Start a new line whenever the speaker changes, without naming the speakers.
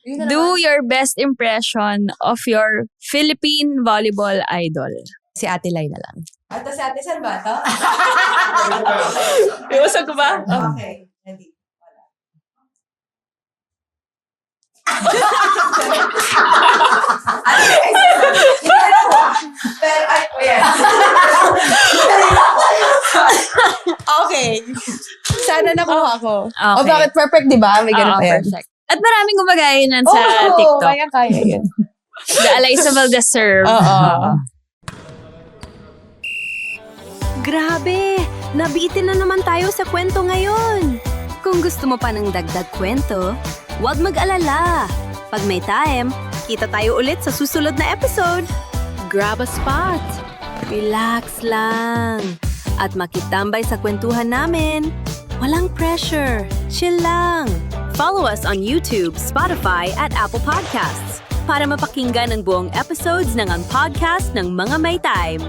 Do your best impression of your Philippine volleyball idol.
Si Ate Lai na lang.
Ito si Ate San ba ito?
Iwasan ko ba?
Okay. Ready. Pero, ay, ayan.
Okay. Sana nakuha ko.
Okay.
O bakit perfect, di ba? May ganun
Oo,
pa yan.
perfect. At maraming gumagaya nun sa TikTok.
Kaya yun.
The Eliza Valdez serve.
Oo.
Grabe! Nabitin na naman tayo sa kwento ngayon. Kung gusto mo pa ng dagdag kwento, huwag mag-alala. Pag may time, kita tayo ulit sa susunod na episode. Grab a spot. Relax lang. At makitambay sa kwentuhan namin. Walang pressure. Chill lang. Follow us on YouTube, Spotify, at Apple Podcasts para mapakinggan ang buong episodes ng Ang Podcast ng Mga May Time.